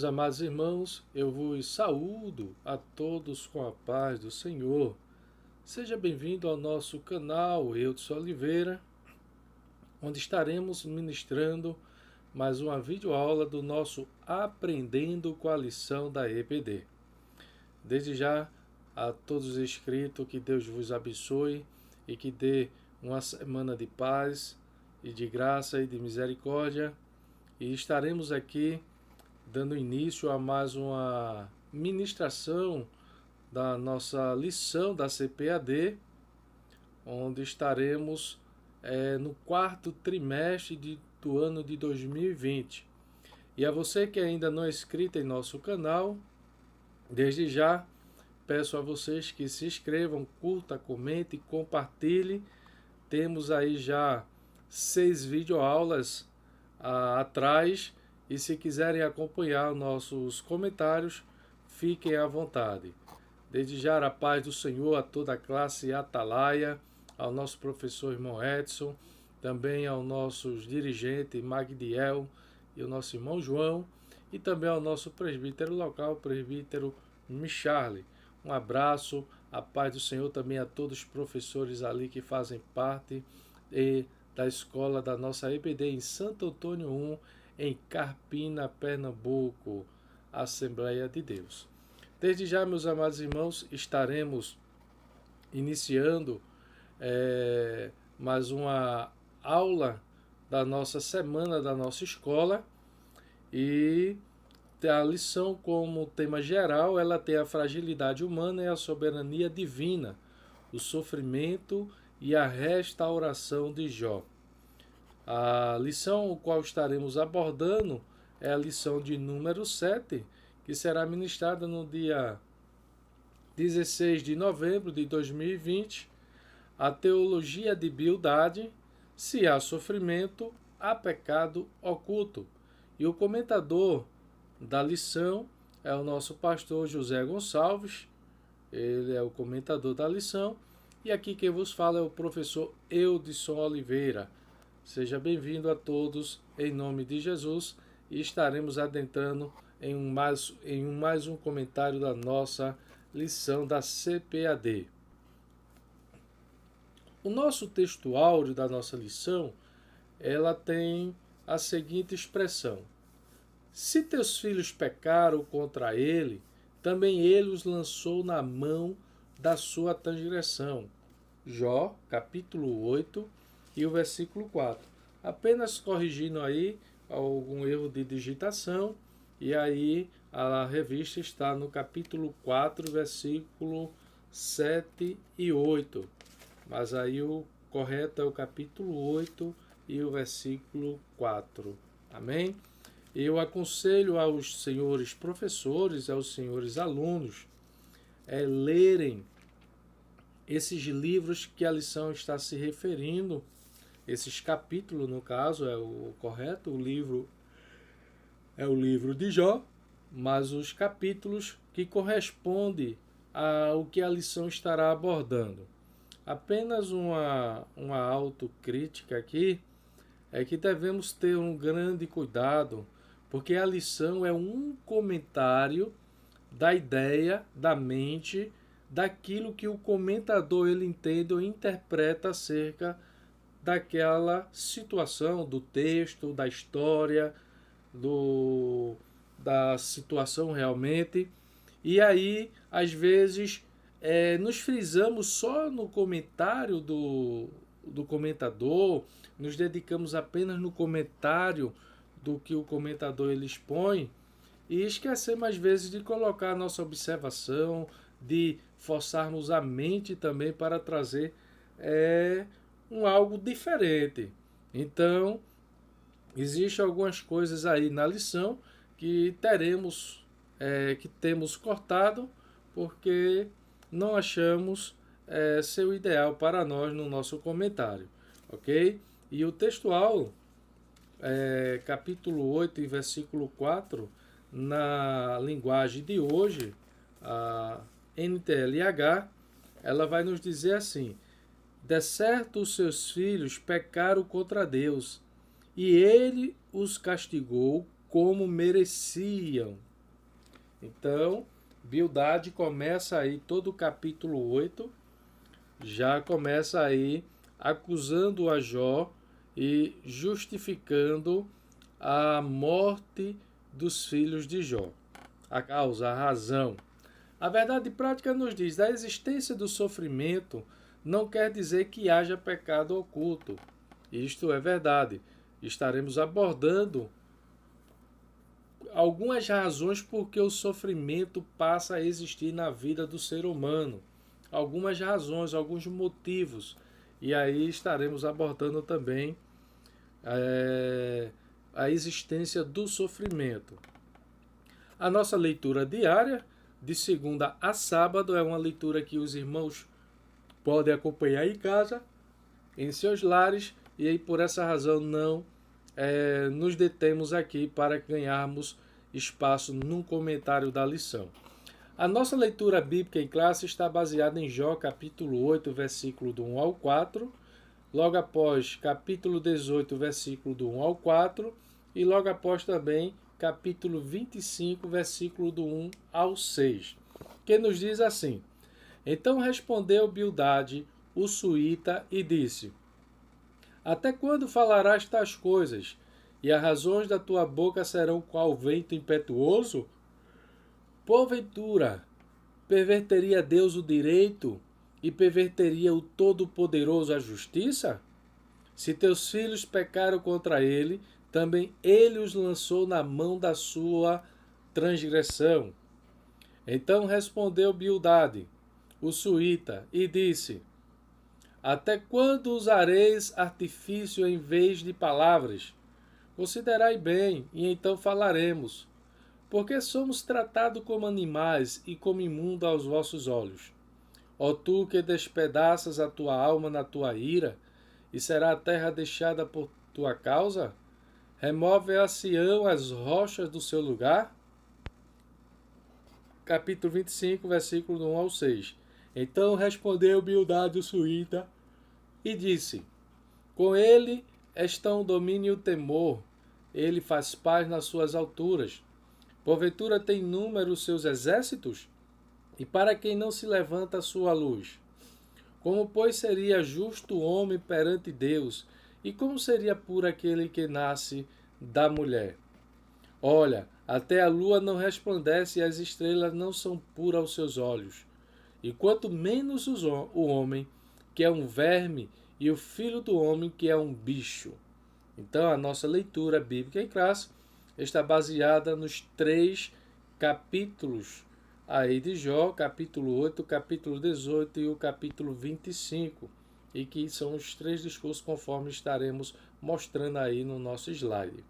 amados irmãos, eu vos saúdo a todos com a paz do Senhor. Seja bem-vindo ao nosso canal Eudson Oliveira, onde estaremos ministrando mais uma videoaula do nosso Aprendendo com a Lição da EBD. Desde já, a todos os inscritos, que Deus vos abençoe e que dê uma semana de paz e de graça e de misericórdia. E estaremos aqui dando início a mais uma ministração da nossa lição da CPAD, onde estaremos no quarto trimestre do ano de 2020. E a você que ainda não é inscrito em nosso canal, desde já peço a vocês que se inscrevam, curta, comente, compartilhe. Temos aí já 6 videoaulas atrás. E se quiserem acompanhar nossos comentários, fiquem à vontade. Desde já, a paz do Senhor a toda a classe Atalaia, ao nosso professor irmão Edson, também ao nosso dirigente Magdiel e o nosso irmão João, e também ao nosso presbítero local, o presbítero Micharle. Um abraço, a paz do Senhor também a todos os professores ali que fazem parte da escola da nossa EBD em Santo Antônio 1, em Carpina, Pernambuco, Assembleia de Deus. Desde já, meus amados irmãos, estaremos iniciando mais uma aula da nossa semana, da nossa escola, e a lição como tema geral, ela tem a fragilidade humana e a soberania divina, o sofrimento e a restauração de Jó. A lição a qual estaremos abordando é a lição de número 7, que será ministrada no dia 16 de novembro de 2020, a teologia de Bildade, se há sofrimento, há pecado oculto. E o comentador da lição é o nosso pastor José Gonçalves, ele é o comentador da lição, e aqui quem vos fala é o professor Eudson Oliveira. Seja bem-vindo a todos, em nome de Jesus, e estaremos adentrando em mais um comentário da nossa lição da CPAD. O nosso texto áureo da nossa lição, ela tem a seguinte expressão: se teus filhos pecaram contra ele, também ele os lançou na mão da sua transgressão. Jó, capítulo 8, e o versículo 4. Apenas corrigindo aí algum erro de digitação, e aí a revista está no capítulo 4, versículo 7 e 8. Mas aí o correto é o capítulo 8 e o versículo 4. Amém? Eu aconselho aos senhores professores, aos senhores alunos, lerem esses livros que a lição está se referindo, esses capítulos, no caso, é o correto, o livro é o livro de Jó, mas os capítulos que correspondem ao que a lição estará abordando. Apenas uma autocrítica aqui é que devemos ter um grande cuidado, porque a lição é um comentário da ideia, da mente, daquilo que o comentador ele entende ou interpreta acerca daquela situação, do texto, da história, da situação realmente. E aí, às vezes, nos frisamos só no comentário do comentador, nos dedicamos apenas no comentário do que o comentador ele expõe, e esquecemos às vezes de colocar a nossa observação, de forçarmos a mente também para trazer algo diferente. Então, existem algumas coisas aí na lição que temos cortado, porque não achamos ser o ideal para nós no nosso comentário, ok? E o textual, capítulo 8 e versículo 4, na linguagem de hoje, a NTLH, ela vai nos dizer assim: de certo os seus filhos pecaram contra Deus, e ele os castigou como mereciam. Então, Bildade começa aí todo o capítulo 8, já começa aí acusando a Jó e justificando a morte dos filhos de Jó. A causa, a razão. A verdade prática nos diz: a existência do sofrimento não quer dizer que haja pecado oculto. Isto é verdade. Estaremos abordando algumas razões por que o sofrimento passa a existir na vida do ser humano. Algumas razões, alguns motivos. E aí estaremos abordando também a existência do sofrimento. A nossa leitura diária, de segunda a sábado, é uma leitura que os irmãos podem acompanhar em casa, em seus lares, e aí por essa razão não nos detemos aqui para ganharmos espaço num comentário da lição. A nossa leitura bíblica em classe está baseada em Jó, capítulo 8, versículo do 1 ao 4, logo após capítulo 18, versículo do 1 ao 4, e logo após também capítulo 25, versículo do 1 ao 6, que nos diz assim: Então respondeu Bildade, o suíta, e disse: Até quando falarás tais coisas? E as razões da tua boca serão qual vento impetuoso? Porventura, perverteria Deus o direito e perverteria o Todo-Poderoso a justiça? Se teus filhos pecaram contra ele, também ele os lançou na mão da sua transgressão. Então respondeu Bildade, o suíta, e disse: Até quando usareis artifício em vez de palavras? Considerai bem, e então falaremos. Porque somos tratados como animais e como imundo aos vossos olhos. Ó tu que despedaças a tua alma na tua ira, e será a terra deixada por tua causa? Remove a Sião as rochas do seu lugar? Capítulo 25, versículo 1 ao 6. Então respondeu Bildade o suíta e disse: Com ele estão o domínio e o temor, ele faz paz nas suas alturas. Porventura tem número os seus exércitos? E para quem não se levanta a sua luz? Como, pois, seria justo o homem perante Deus? E como seria puro aquele que nasce da mulher? Olha, até a lua não resplandece e as estrelas não são puras aos seus olhos. E quanto menos o homem, que é um verme, e o filho do homem, que é um bicho. Então, a nossa leitura bíblica em classe está baseada nos 3 capítulos aí de Jó, capítulo 8, capítulo 18 e o capítulo 25, e que são os 3 discursos conforme estaremos mostrando aí no nosso slide.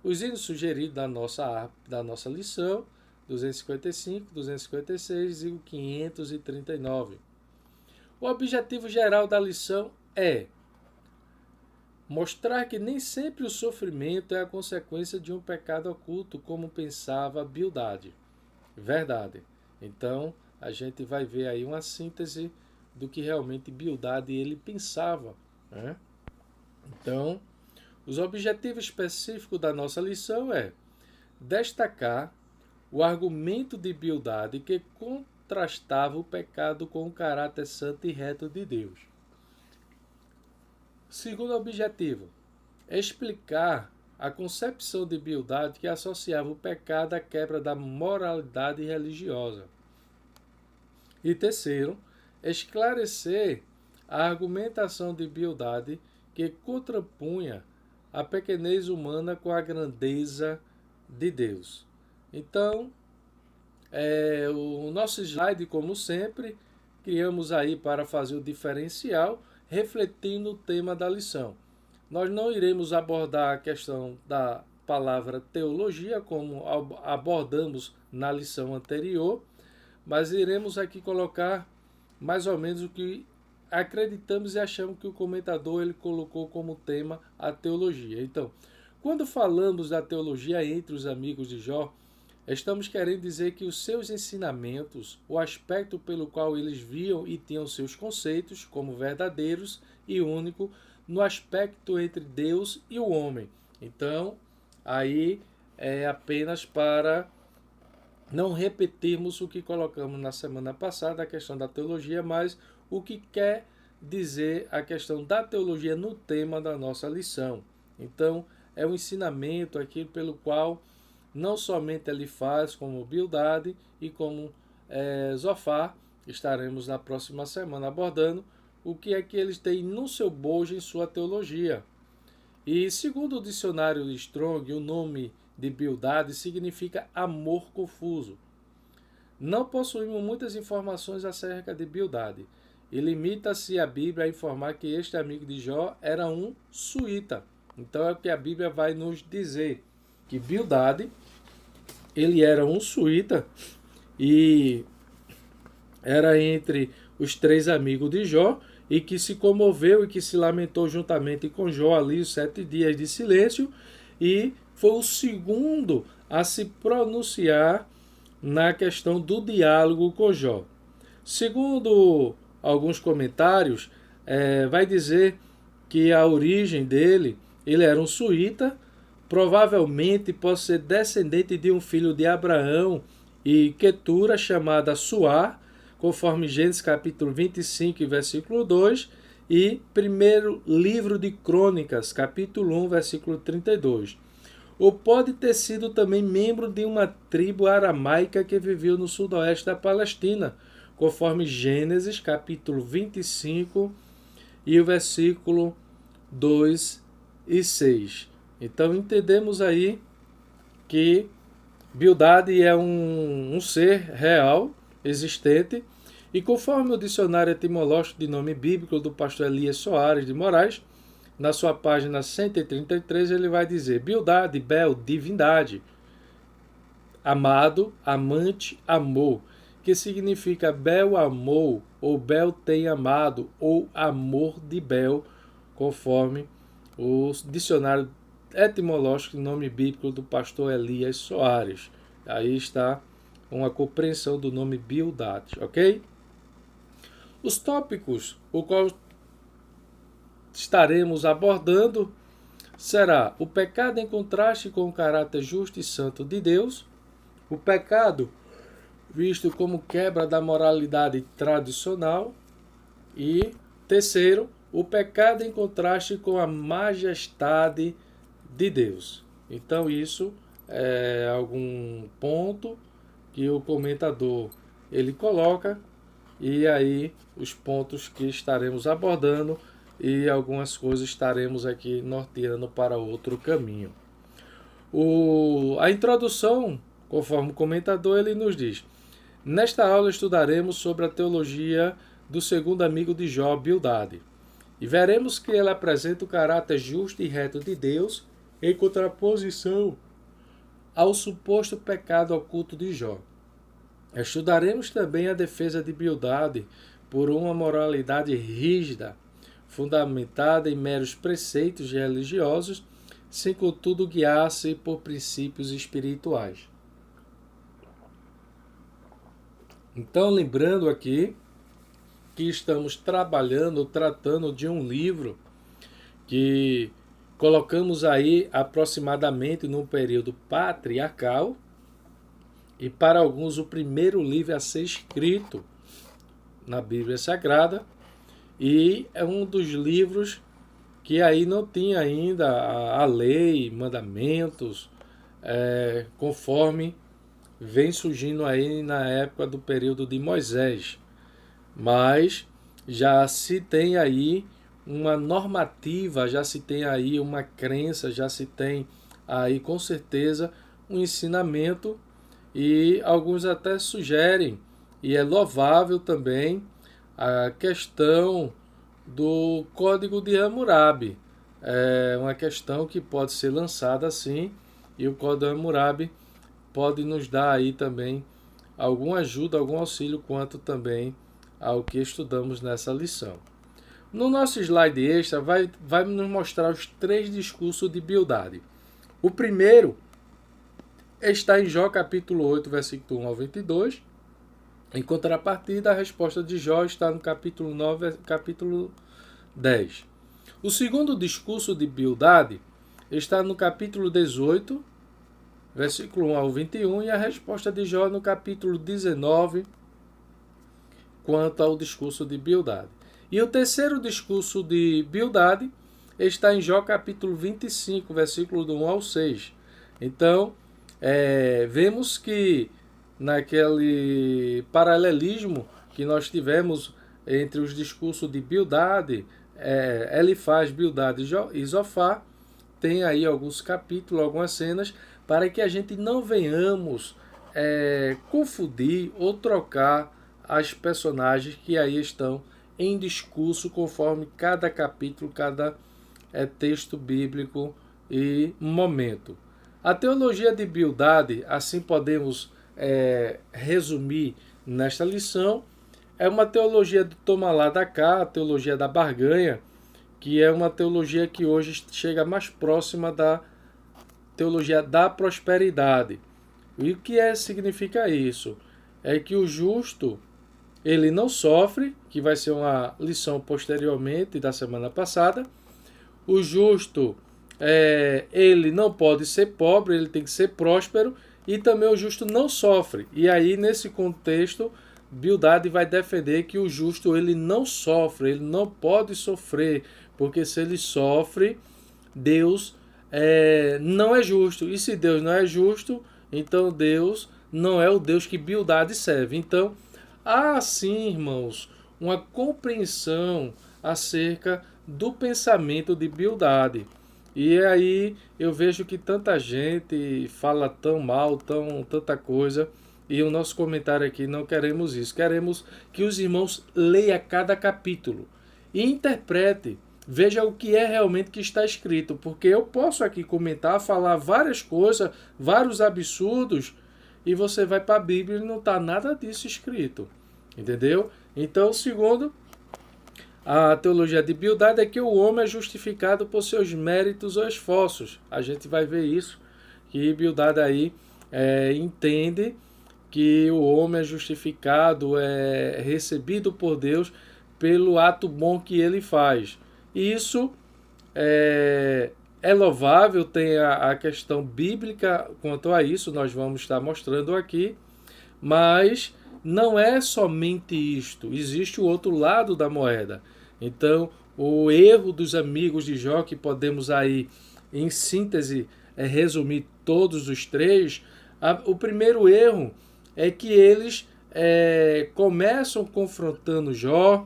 Os hinos sugeridos da nossa lição, 255, 256 e o 539. O objetivo geral da lição é mostrar que nem sempre o sofrimento é a consequência de um pecado oculto, como pensava Bildade. Verdade. Então, a gente vai ver aí uma síntese do que realmente Bildade ele pensava. Né? Então, os objetivos específicos da nossa lição é destacar o argumento de Bildade que contrastava o pecado com o caráter santo e reto de Deus. Segundo objetivo, explicar a concepção de Bildade que associava o pecado à quebra da moralidade religiosa. E terceiro, esclarecer a argumentação de Bildade que contrapunha a pequenez humana com a grandeza de Deus. Então, o nosso slide, como sempre, criamos aí para fazer o diferencial, refletindo o tema da lição. Nós não iremos abordar a questão da palavra teologia, como abordamos na lição anterior, mas iremos aqui colocar mais ou menos o que acreditamos e achamos que o comentador ele colocou como tema a teologia. Então, quando falamos da teologia entre os amigos de Jó, estamos querendo dizer que os seus ensinamentos, o aspecto pelo qual eles viam e tinham seus conceitos como verdadeiros e único no aspecto entre Deus e o homem. Então, aí é apenas para não repetirmos o que colocamos na semana passada, a questão da teologia, mas o que quer dizer a questão da teologia no tema da nossa lição. Então, é um ensinamento aqui pelo qual não somente ele faz, como Bildade e como Zofar, estaremos na próxima semana abordando o que é que eles têm no seu bojo em sua teologia. E segundo o dicionário de Strong, o nome de Bildade significa amor confuso. Não possuímos muitas informações acerca de Bildade, e limita-se a Bíblia a informar que este amigo de Jó era um suíta. Então é o que a Bíblia vai nos dizer, que Bildade, ele era um suíta e era entre os 3 amigos de Jó, e que se comoveu e que se lamentou juntamente com Jó ali os 7 dias de silêncio, e foi o segundo a se pronunciar na questão do diálogo com Jó. Segundo alguns comentários, vai dizer que a origem dele, ele era um suíta, provavelmente pode ser descendente de um filho de Abraão e Quetura, chamada Suar, conforme Gênesis capítulo 25, versículo 2, e primeiro livro de Crônicas, capítulo 1, versículo 32. Ou pode ter sido também membro de uma tribo aramaica que viveu no sudoeste da Palestina, conforme Gênesis capítulo 25 e o versículo 2 e 6. Então entendemos aí que Bildade é um ser real, existente, e conforme o dicionário etimológico de nome bíblico do pastor Elias Soares de Moraes, na sua página 133, ele vai dizer: Bildade, Bel, divindade, amado, amante, amor, que significa Bel amou, ou Bel tem amado, ou amor de Bel, conforme o dicionário etimológico de nome bíblico do pastor Elias Soares. Aí está uma compreensão do nome Bildade, ok? Os tópicos o qual estaremos abordando será o pecado em contraste com o caráter justo e santo de Deus, o pecado visto como quebra da moralidade tradicional e, terceiro, o pecado em contraste com a majestade de Deus. Então isso é algum ponto que o comentador ele coloca, e aí os pontos que estaremos abordando e algumas coisas estaremos aqui norteando para outro caminho. A introdução, conforme o comentador, ele nos diz: nesta aula estudaremos sobre a teologia do segundo amigo de Jó, Bildade, e veremos que ela apresenta o caráter justo e reto de Deus em contraposição ao suposto pecado oculto de Jó. Estudaremos também a defesa de Bildade por uma moralidade rígida, fundamentada em meros preceitos religiosos, sem contudo guiar-se por princípios espirituais. Então, lembrando aqui que estamos tratando de um livro que colocamos aí aproximadamente num período patriarcal, e para alguns o primeiro livro a ser escrito na Bíblia Sagrada, e é um dos livros que aí não tinha ainda a lei, mandamentos, conforme vem surgindo aí na época do período de Moisés. Mas já se tem aí uma normativa, já se tem aí uma crença, já se tem aí com certeza um ensinamento, e alguns até sugerem, e é louvável também, a questão do Código de Hammurabi. É uma questão que pode ser lançada assim, e o Código de Hammurabi pode nos dar aí também alguma ajuda, algum auxílio quanto também ao que estudamos nessa lição. No nosso slide extra vai nos mostrar os 3 discursos de Bildade. O primeiro está em Jó capítulo 8, versículo 1 ao 22. Em contrapartida, a resposta de Jó está no capítulo 9, capítulo 10. O segundo discurso de Bildade está no capítulo 18, versículo 1 ao 21, e a resposta de Jó no capítulo 19, quanto ao discurso de Bildade. E o terceiro discurso de Bildade está em Jó capítulo 25, versículo do 1 ao 6. Então, vemos que naquele paralelismo que nós tivemos entre os discursos de Bildade, Elifaz, Bildade e Zofar, tem aí alguns capítulos, algumas cenas, para que a gente não venhamos confundir ou trocar as personagens que aí estão em discurso conforme cada capítulo, cada texto bíblico e momento. A teologia de Bildade, assim podemos resumir nesta lição, é uma teologia do toma lá da cá, a teologia da barganha, que é uma teologia que hoje chega mais próxima da teologia da prosperidade. E o que significa isso? É que o justo, ele não sofre, que vai ser uma lição posteriormente da semana passada. O justo, ele não pode ser pobre, ele tem que ser próspero, e também o justo não sofre. E aí, nesse contexto, Bildade vai defender que o justo ele não sofre, ele não pode sofrer, porque se ele sofre, Deus não é justo. E se Deus não é justo, então Deus não é o Deus que Bildade serve. Então, há sim, irmãos, uma compreensão acerca do pensamento de Bildade. E aí eu vejo que tanta gente fala tão mal, tanta coisa, e o nosso comentário aqui não queremos isso. Queremos que os irmãos leiam cada capítulo e interprete, veja o que é realmente que está escrito, porque eu posso aqui comentar, falar várias coisas, vários absurdos, e você vai para a Bíblia e não está nada disso escrito. Entendeu? Então, segundo a teologia de Bildade, é que o homem é justificado por seus méritos ou esforços. A gente vai ver isso, que Bildade aí entende que o homem é justificado, é recebido por Deus pelo ato bom que ele faz. Isso é louvável, tem a questão bíblica quanto a isso, nós vamos estar mostrando aqui, mas não é somente isto, existe o outro lado da moeda. Então, o erro dos amigos de Jó, que podemos aí, em síntese, resumir todos os três, o primeiro erro é que eles começam confrontando Jó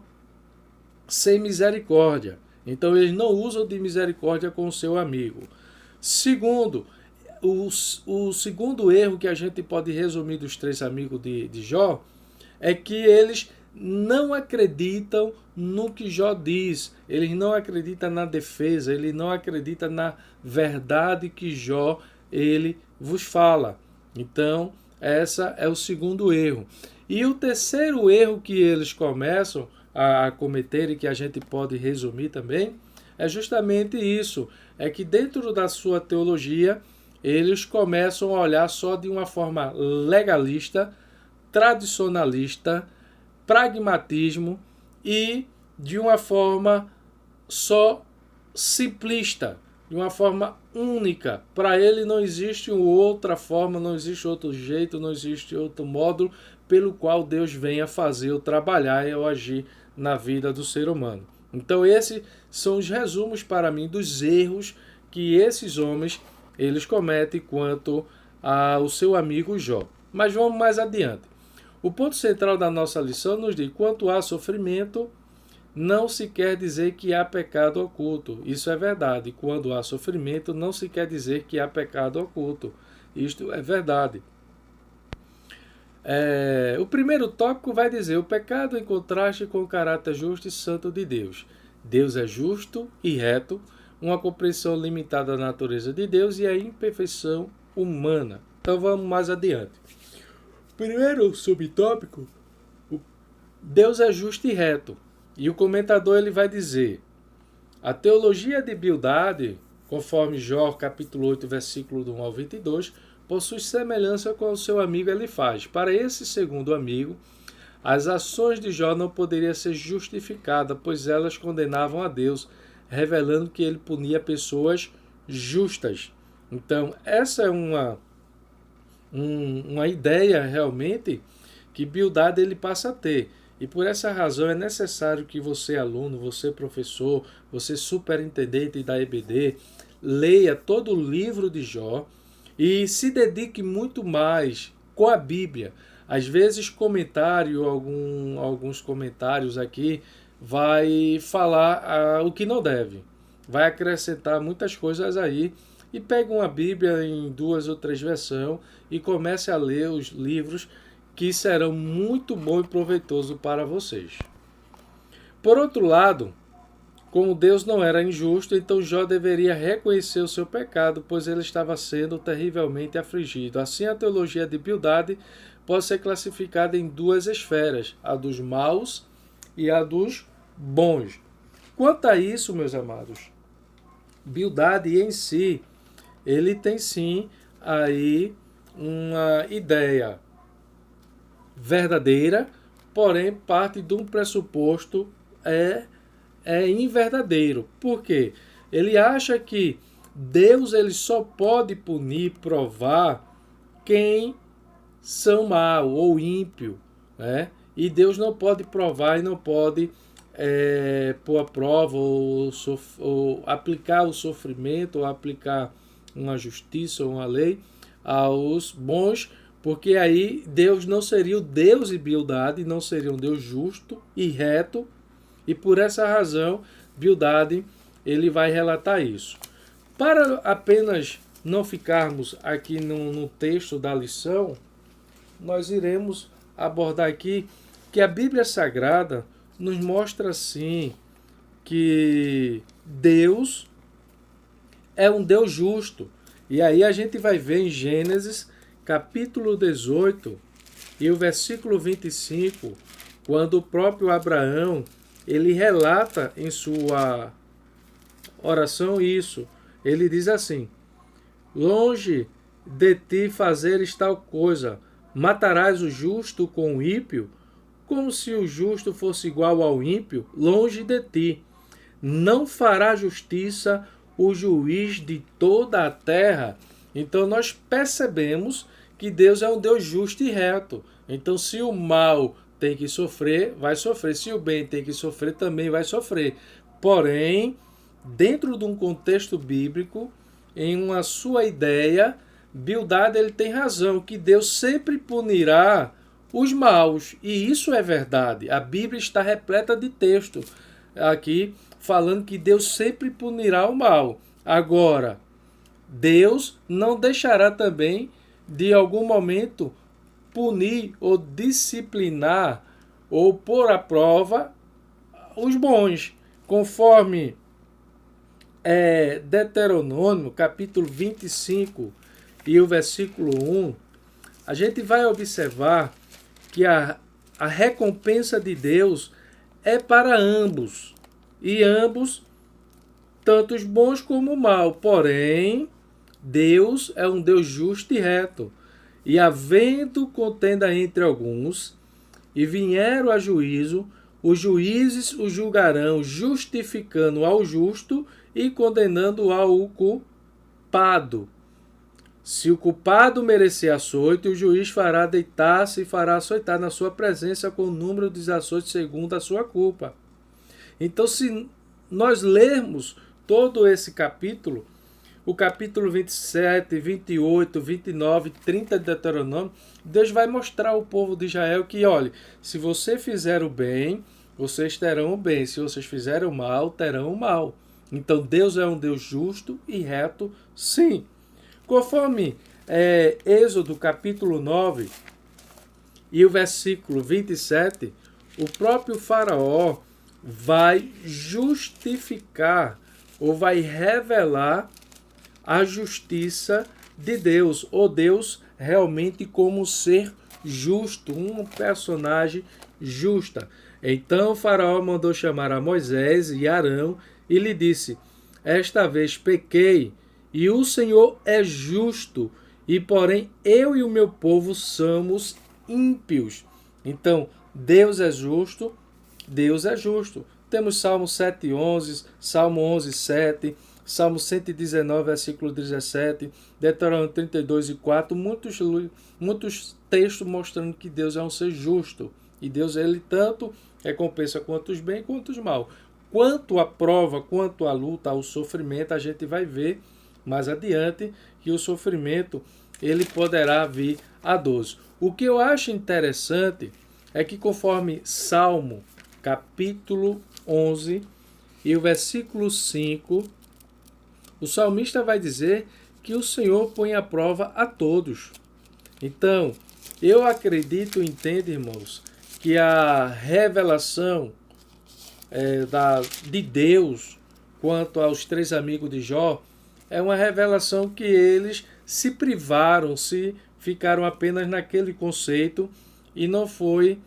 sem misericórdia. Então, eles não usam de misericórdia com o seu amigo. Segundo, o segundo erro que a gente pode resumir dos três amigos de Jó é que eles não acreditam no que Jó diz, eles não acreditam na defesa, eles não acreditam na verdade que Jó ele vos fala. Então, esse é o segundo erro. E o terceiro erro que eles começam a cometer e que a gente pode resumir também é justamente isso, é que dentro da sua teologia eles começam a olhar só de uma forma legalista, tradicionalista, pragmatismo e de uma forma só simplista, de uma forma única. Para ele não existe outra forma, não existe outro jeito, não existe outro módulo pelo qual Deus venha fazer ou trabalhar ou agir na vida do ser humano. Então esses são os resumos para mim dos erros que esses homens eles cometem quanto ao seu amigo Jó. Mas vamos mais adiante. O ponto central da nossa lição nos diz: quanto há sofrimento, não se quer dizer que há pecado oculto. Isso é verdade. Quando há sofrimento, não se quer dizer que há pecado oculto. Isto é verdade. O primeiro tópico vai dizer o pecado em contraste com o caráter justo e santo de Deus. Deus é justo e reto, uma compreensão limitada da natureza de Deus e a imperfeição humana. Então vamos mais adiante. Primeiro subtópico, Deus é justo e reto. E o comentador ele vai dizer: a teologia de Bildade, conforme Jó capítulo 8, versículo do 1 ao 22, possui semelhança com o seu amigo Elifaz. Para esse segundo amigo, as ações de Jó não poderiam ser justificadas, pois elas condenavam a Deus, revelando que ele punia pessoas justas. Então, essa é uma uma ideia realmente que Bildad ele passa a ter. E por essa razão é necessário que você, aluno, você, professor, você, superintendente da EBD, leia todo o livro de Jó e se dedique muito mais com a Bíblia. Às vezes, alguns comentários aqui vai falar o que não deve, vai acrescentar muitas coisas aí. E pega uma Bíblia em 2 ou 3 versões e comece a ler os livros que serão muito bom e proveitoso para vocês. Por outro lado, como Deus não era injusto, então Jó deveria reconhecer o seu pecado, pois ele estava sendo terrivelmente afligido. Assim, a teologia de Bildad pode ser classificada em 2 esferas, a dos maus e a dos bons. Quanto a isso, meus amados, Bildad em si, ele tem sim aí uma ideia verdadeira, porém parte de um pressuposto é inverdadeiro. Por quê? Ele acha que Deus ele só pode punir, provar quem são mau ou ímpio, né? E Deus não pode provar e não pode pôr a prova ou aplicar o sofrimento ou aplicar uma justiça ou uma lei aos bons, porque aí Deus não seria o Deus de Bildad, não seria um Deus justo e reto, e por essa razão Bildad ele vai relatar isso. Para apenas não ficarmos aqui no texto da lição, nós iremos abordar aqui que a Bíblia Sagrada nos mostra assim que Deus é um Deus justo. E aí a gente vai ver em Gênesis capítulo 18 e o versículo 25, quando o próprio Abraão ele relata em sua oração isso. Ele diz assim: longe de ti fazeres tal coisa, matarás o justo com o ímpio, como se o justo fosse igual ao ímpio, longe de ti. Não fará justiça o juiz de toda a terra. Então nós percebemos que Deus é um Deus justo e reto. Então se o mal tem que sofrer, vai sofrer. Se o bem tem que sofrer, também vai sofrer. Porém, dentro de um contexto bíblico, em uma sua ideia, Bildad ele tem razão, que Deus sempre punirá os maus. E isso é verdade. A Bíblia está repleta de texto aqui falando que Deus sempre punirá o mal. Agora, Deus não deixará também de algum momento punir ou disciplinar ou pôr à prova os bons, conforme Deuteronômio capítulo 25 e o versículo 1, a gente vai observar que a recompensa de Deus é para ambos, e ambos, tanto os bons como o mal. Porém, Deus é um Deus justo e reto. E havendo contenda entre alguns, e vieram a juízo, os juízes o julgarão, justificando ao justo e condenando ao culpado. Se o culpado merecer açoite, o juiz fará deitar-se e fará açoitar na sua presença com o número dos açoites segundo a sua culpa. Então, se nós lermos todo esse capítulo, o capítulo 27, 28, 29, 30 de Deuteronômio, Deus vai mostrar ao povo de Israel que, olha, se você fizer o bem, vocês terão o bem. Se vocês fizerem o mal, terão o mal. Então, Deus é um Deus justo e reto, sim. Conforme Êxodo capítulo 9 e o versículo 27, o próprio faraó vai justificar ou vai revelar a justiça de Deus, ou Deus realmente como ser justo, um personagem justa. Então o faraó mandou chamar a Moisés e Arão e lhe disse: esta vez pequei, e o Senhor é justo, e porém eu e o meu povo somos ímpios. Então, Deus é justo, Deus é justo. Temos Salmo 7:11, Salmo 11:7, Salmo 119, versículo 17, Deuteronômio 32 e 4, muitos textos mostrando que Deus é um ser justo. E Deus, ele tanto recompensa quanto os bem quanto os mal. Quanto à prova, quanto à luta, ao sofrimento, a gente vai ver mais adiante que o sofrimento ele poderá vir a dores. O que eu acho interessante é que conforme Salmo capítulo 11 e o versículo 5, o salmista vai dizer que o Senhor põe à prova a todos. Então, eu acredito, entendo, irmãos, que a revelação de Deus quanto aos 3 amigos de Jó é uma revelação que eles se privaram, se ficaram apenas naquele conceito e não foi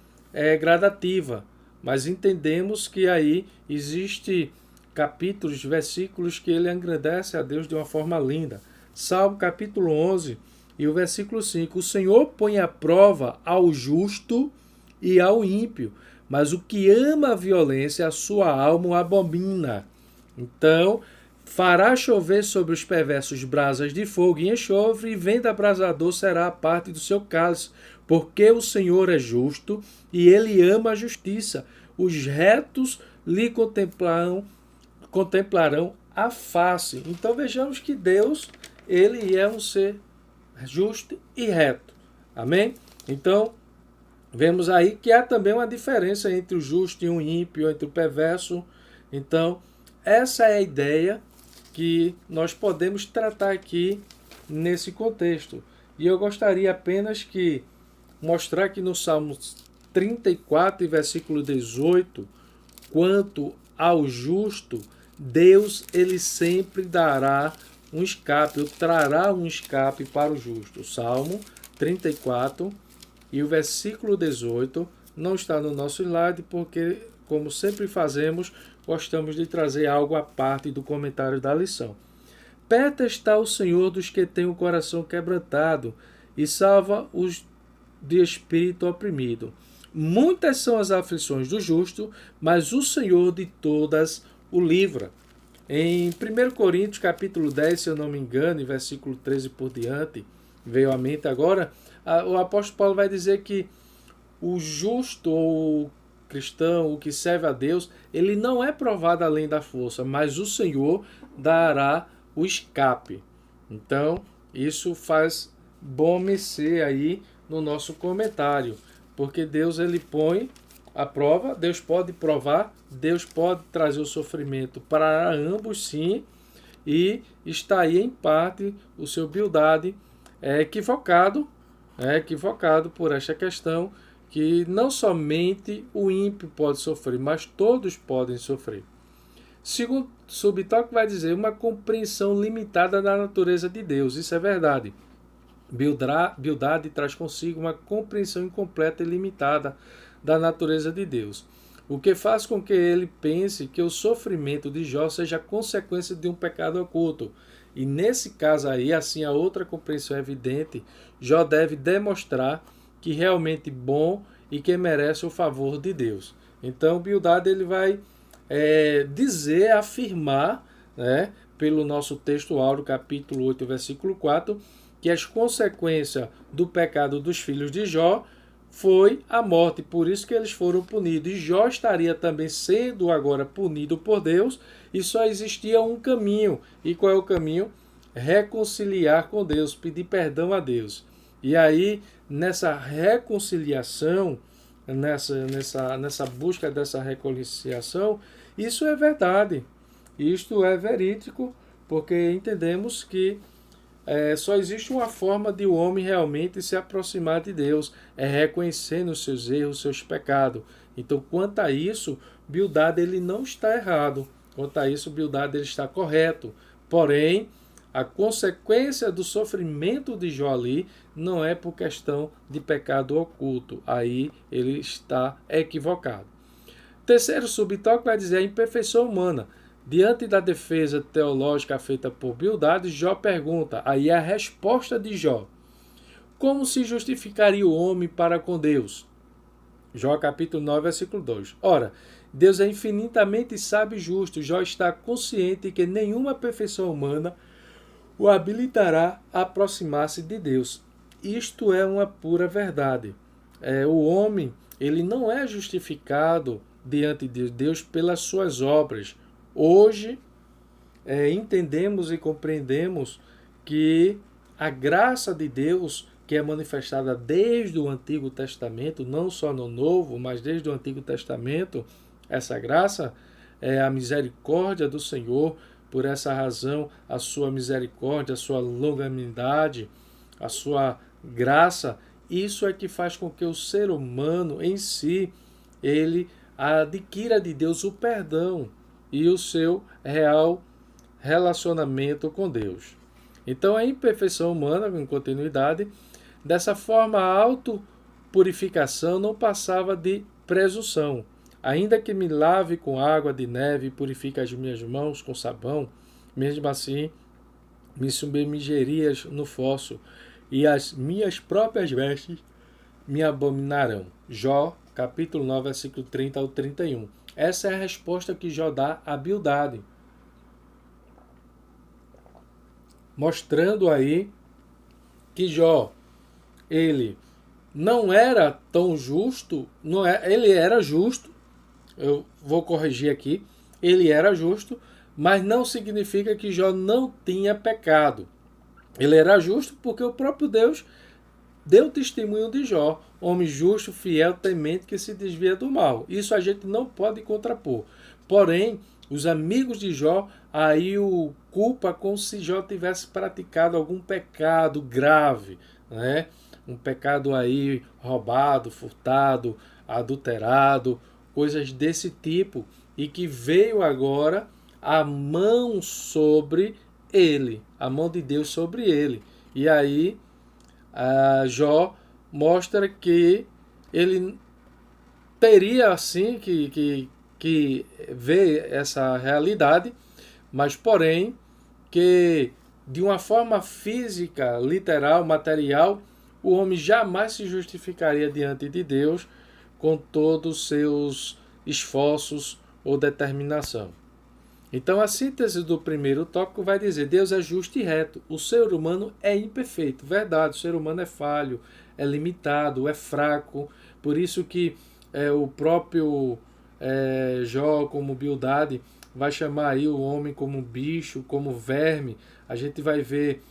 gradativa. Mas entendemos que aí existe capítulos, versículos que ele engrandece a Deus de uma forma linda. Salmo capítulo 11 e o versículo 5. O Senhor põe à prova ao justo e ao ímpio, mas o que ama a violência, a sua alma o abomina. Então, fará chover sobre os perversos brasas de fogo e enxofre, e vento abrasador será a parte do seu cálice, porque o Senhor é justo e ele ama a justiça. Os retos lhe contemplarão a face. Então vejamos que Deus, ele é um ser justo e reto. Amém? Então, vemos aí que há também uma diferença entre o justo e o ímpio, entre o perverso. Então, essa é a ideia que nós podemos tratar aqui nesse contexto. E eu gostaria apenas que mostrar que no Salmo 34 e versículo 18, quanto ao justo, Deus ele sempre dará um escape, ou trará um escape para o justo. Salmo 34 e o versículo 18 não está no nosso slide porque, como sempre fazemos, gostamos de trazer algo à parte do comentário da lição. Perto está o Senhor dos que têm o coração quebrantado e salva os de espírito oprimido. Muitas são as aflições do justo, mas o Senhor de todas o livra. Em 1 Coríntios capítulo 10, se eu não me engano, em versículo 13 por diante, veio à mente agora, o apóstolo Paulo vai dizer que o justo ou cristão, o que serve a Deus, ele não é provado além da força, mas o Senhor dará o escape. Então, isso faz bom mexer aí no nosso comentário, porque Deus ele põe a prova, Deus pode provar, Deus pode trazer o sofrimento para ambos sim, e está aí em parte o seu Bildade equivocado por esta questão, que não somente o ímpio pode sofrer, mas todos podem sofrer. Segundo subtópico vai dizer uma compreensão limitada da natureza de Deus. Isso é verdade. Bildade traz consigo uma compreensão incompleta e limitada da natureza de Deus, o que faz com que ele pense que o sofrimento de Jó seja consequência de um pecado oculto. E nesse caso aí, assim, a outra compreensão evidente, Jó deve demonstrar que realmente bom e que merece o favor de Deus. Então, Bildade ele vai afirmar, né, pelo nosso texto áureo, capítulo 8, versículo 4, que as consequências do pecado dos filhos de Jó foi a morte, por isso que eles foram punidos. E Jó estaria também sendo agora punido por Deus, e só existia um caminho. E qual é o caminho? Reconciliar com Deus, pedir perdão a Deus. E aí, nessa reconciliação, nessa busca dessa reconciliação, isso é verdade. Isto é verídico, porque entendemos que só existe uma forma de o homem realmente se aproximar de Deus, é reconhecendo os seus erros, os seus pecados. Então, quanto a isso, Bildade ele não está errado. Quanto a isso, Bildade ele está correto. Porém, a consequência do sofrimento de Jó ali não é por questão de pecado oculto. Aí ele está equivocado. Terceiro subtópico vai dizer a imperfeição humana. Diante da defesa teológica feita por Bildade, Jó pergunta, aí é a resposta de Jó: como se justificaria o homem para com Deus? Jó capítulo 9, versículo 2. Ora, Deus é infinitamente sábio e justo. Jó está consciente que nenhuma perfeição humana o habilitará a aproximar-se de Deus. Isto é uma pura verdade. O homem, ele não é justificado diante de Deus pelas suas obras. Hoje, entendemos e compreendemos que a graça de Deus, que é manifestada desde o Antigo Testamento, não só no Novo, mas desde o Antigo Testamento, essa graça é a misericórdia do Senhor. Por essa razão, a sua misericórdia, a sua longanimidade, a sua graça, isso é que faz com que o ser humano em si, ele adquira de Deus o perdão e o seu real relacionamento com Deus. Então, a imperfeição humana, em continuidade, dessa forma, a autopurificação não passava de presunção. Ainda que me lave com água de neve e purifique as minhas mãos com sabão, mesmo assim me submergerias no fosso, e as minhas próprias vestes me abominarão. Jó, capítulo 9, versículo 30 ao 31. Essa é a resposta que Jó dá a Bildade, mostrando aí que Jó, ele não era tão justo, ele era justo, eu vou corrigir aqui, ele era justo, mas não significa que Jó não tinha pecado. Ele era justo porque o próprio Deus deu testemunho de Jó, homem justo, fiel, temente, que se desvia do mal. Isso a gente não pode contrapor. Porém, os amigos de Jó aí o culpa como se Jó tivesse praticado algum pecado grave, né? Um pecado aí roubado, furtado, adulterado, coisas desse tipo, e que veio agora a mão sobre ele, a mão de Deus sobre ele. E aí Jó mostra que ele teria assim que ver essa realidade, mas porém que de uma forma física, literal, material, o homem jamais se justificaria diante de Deus com todos os seus esforços ou determinação. Então a síntese do primeiro tópico vai dizer: Deus é justo e reto, o ser humano é imperfeito. Verdade, o ser humano é falho, é limitado, é fraco. Por isso que o próprio Jó, como Bildade, vai chamar aí o homem como bicho, como verme. A gente vai ver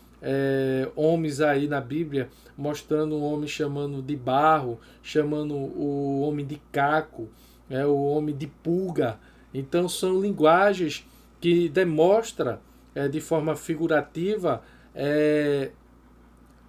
homens aí na Bíblia mostrando um homem chamando de barro, chamando o homem de caco, o homem de pulga. Então são linguagens que demonstram de forma figurativa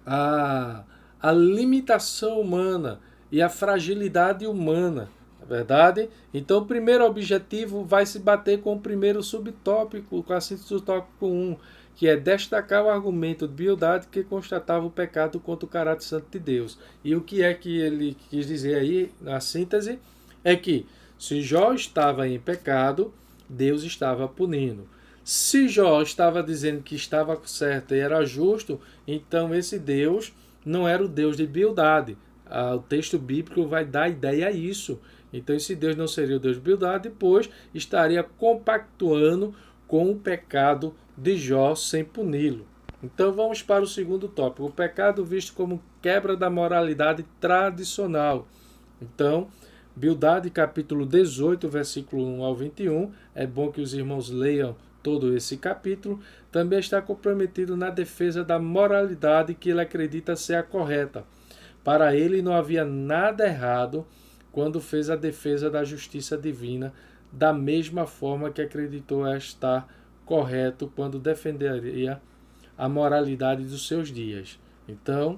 a limitação humana e a fragilidade humana, na verdade? Então o primeiro objetivo vai se bater com o primeiro subtópico, com a síntese do tópico 1, que é destacar o argumento de Bildade que constatava o pecado contra o caráter santo de Deus. E o que é que ele quis dizer aí, na síntese, é que se Jó estava em pecado, Deus estava punindo. Se Jó estava dizendo que estava certo e era justo, então esse Deus não era o Deus de Bildade. O texto bíblico vai dar ideia a isso. Então esse Deus não seria o Deus de Bildade, pois estaria compactuando com o pecado de Jó sem puni-lo. Então vamos para o segundo tópico, o pecado visto como quebra da moralidade tradicional. Então, Bildade, capítulo 18, versículo 1 ao 21, é bom que os irmãos leiam todo esse capítulo, também está comprometido na defesa da moralidade que ele acredita ser a correta. Para ele não havia nada errado quando fez a defesa da justiça divina, da mesma forma que acreditou estar correto quando defenderia a moralidade dos seus dias. Então,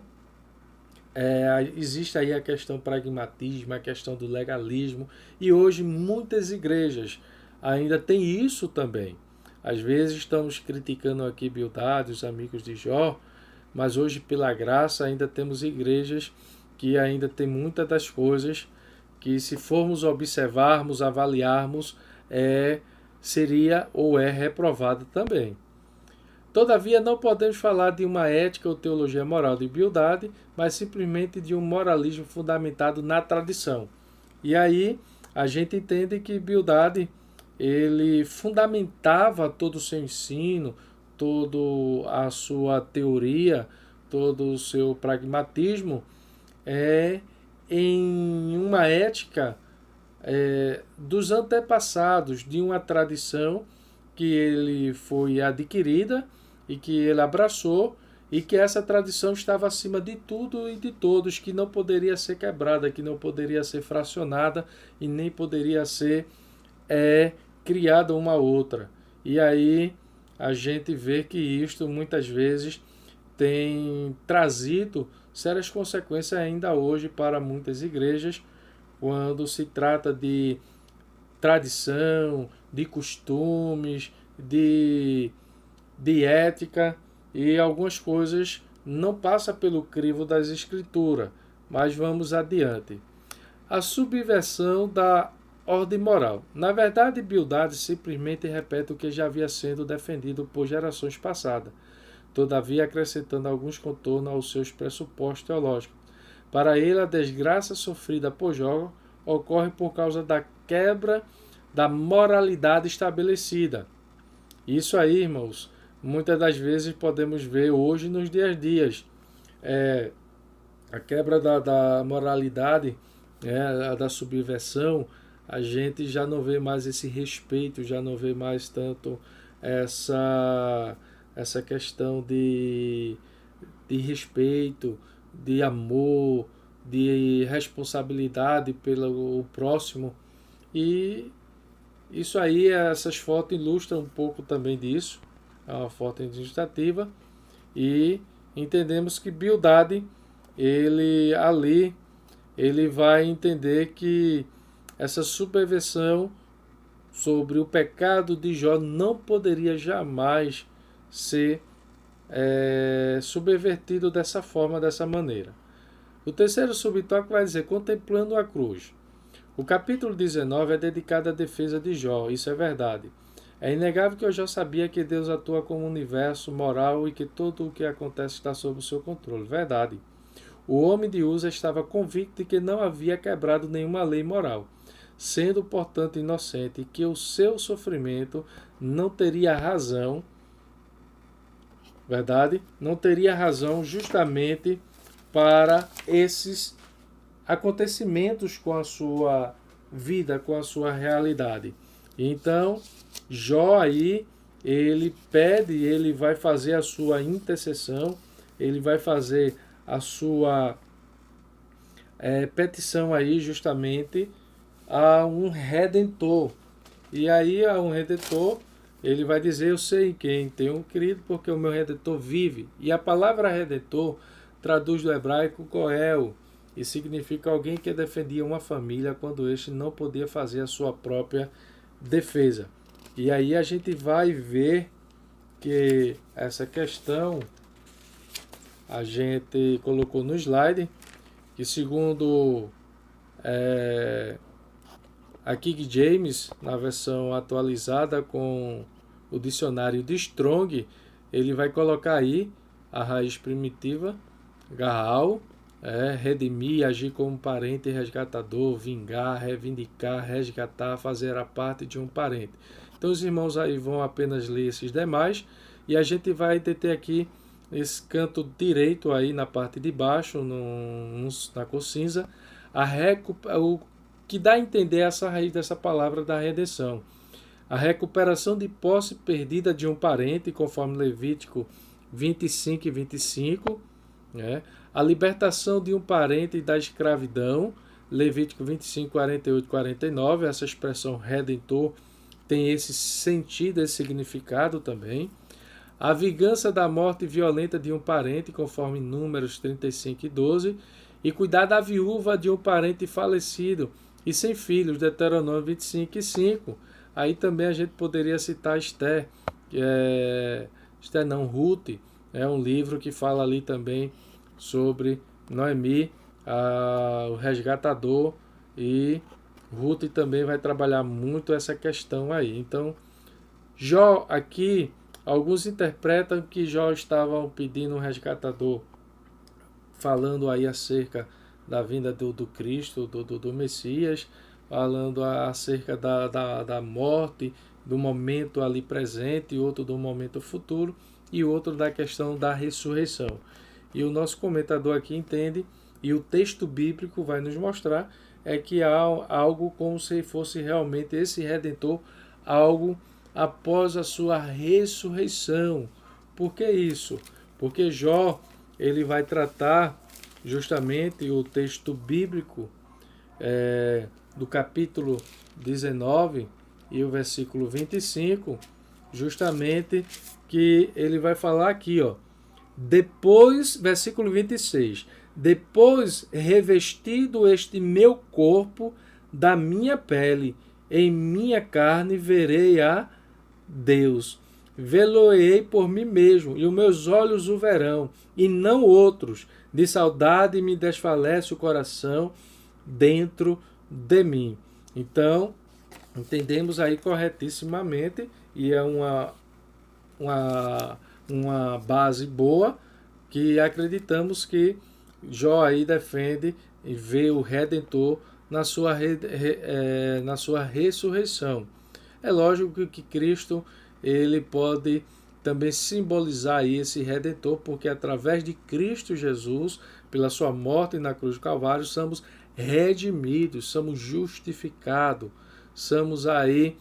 existe aí a questão do pragmatismo, a questão do legalismo, e hoje muitas igrejas ainda têm isso também. Às vezes estamos criticando aqui Bildade, os amigos de Jó, mas hoje, pela graça, ainda temos igrejas que ainda tem muitas das coisas que, se formos observarmos, avaliarmos, seria ou é reprovada também. Todavia, não podemos falar de uma ética ou teologia moral de Bildade, mas simplesmente de um moralismo fundamentado na tradição. E aí, a gente entende que Bildade ele fundamentava todo o seu ensino, toda a sua teoria, todo o seu pragmatismo em uma ética dos antepassados, de uma tradição que ele foi adquirida e que ele abraçou, e que essa tradição estava acima de tudo e de todos, que não poderia ser quebrada, que não poderia ser fracionada e nem poderia ser criada uma outra. E aí a gente vê que isto muitas vezes tem trazido sérias consequências ainda hoje para muitas igrejas, quando se trata de tradição, de costumes, de ética, e algumas coisas não passam pelo crivo das escrituras. Mas vamos adiante. A subversão da ordem moral. Na verdade, Bildade simplesmente repete o que já havia sendo defendido por gerações passadas, todavia acrescentando alguns contornos aos seus pressupostos teológicos. Para ele, a desgraça sofrida por Jó ocorre por causa da quebra da moralidade estabelecida. Isso aí, irmãos, muitas das vezes podemos ver hoje nos dias a dias. A quebra da moralidade, da subversão, a gente já não vê mais esse respeito, já não vê mais tanto essa questão de respeito, de amor, de responsabilidade pelo próximo. E isso aí, essas fotos ilustram um pouco também disso. É uma foto ilustrativa. E entendemos que Bildade, ele vai entender que essa subversão sobre o pecado de Jó não poderia jamais ser subvertido dessa forma, dessa maneira. O terceiro subtópico vai dizer contemplando a cruz. O capítulo 19 é dedicado à defesa de Jó, isso é verdade. É inegável que Jó sabia que Deus atua como um universo moral e que tudo o que acontece está sob o seu controle. Verdade. O homem de Uza estava convicto de que não havia quebrado nenhuma lei moral, sendo, portanto, inocente, e que o seu sofrimento não teria razão, verdade? Não teria razão justamente para esses acontecimentos com a sua vida, com a sua realidade. Então, Jó aí, ele pede, ele vai fazer a sua intercessão, ele vai fazer a sua petição aí justamente a um Redentor. E aí a um Redentor, ele vai dizer, eu sei quem tenho crido, porque o meu Redentor vive. E a palavra Redentor traduz do hebraico Goel, e significa alguém que defendia uma família quando este não podia fazer a sua própria defesa. E aí a gente vai ver que essa questão a gente colocou no slide, que segundo a King James, na versão atualizada com o dicionário de Strong, ele vai colocar aí a raiz primitiva, Gaal, redimir, agir como parente resgatador, vingar, reivindicar, resgatar, fazer a parte de um parente. Então os irmãos aí vão apenas ler esses demais e a gente vai deter aqui esse canto direito aí na parte de baixo, na cor cinza, o que dá a entender essa raiz dessa palavra da redenção. A recuperação de posse perdida de um parente, conforme Levítico 25 e 25, a libertação de um parente da escravidão, Levítico 25, 48 e 49, essa expressão redentor tem esse sentido, esse significado também. A vingança da morte violenta de um parente, conforme Números 35 e 12, e cuidar da viúva de um parente falecido e sem filhos, Deuteronômio 25 e 5. Aí também a gente poderia citar Esther, Ruth, é um livro que fala ali também sobre Noemi, o resgatador, e Ruth também vai trabalhar muito essa questão aí. Então, Jó aqui, alguns interpretam que Jó estava pedindo um resgatador, falando aí acerca da vinda do Cristo, do Messias, falando acerca da morte, do momento ali presente, outro do momento futuro, e outro da questão da ressurreição. E o nosso comentador aqui entende, e o texto bíblico vai nos mostrar, é que há algo como se fosse realmente esse Redentor, algo após a sua ressurreição. Por que isso? Porque Jó, ele vai tratar justamente o texto bíblico do capítulo 19 e o versículo 25, justamente que ele vai falar aqui, ó. Depois, versículo 26, depois revestido este meu corpo da minha pele, em minha carne verei a Deus. Vê-lo-ei por mim mesmo, e os meus olhos o verão, e não outros. De saudade me desfalece o coração dentro de mim. Então, entendemos aí corretissimamente, e é uma base boa, que acreditamos que Jó aí defende e vê o Redentor na sua ressurreição. É lógico que Cristo ele pode também simbolizar aí esse Redentor, porque através de Cristo Jesus, pela sua morte na cruz do Calvário, somos redimidos, somos justificados, somos aí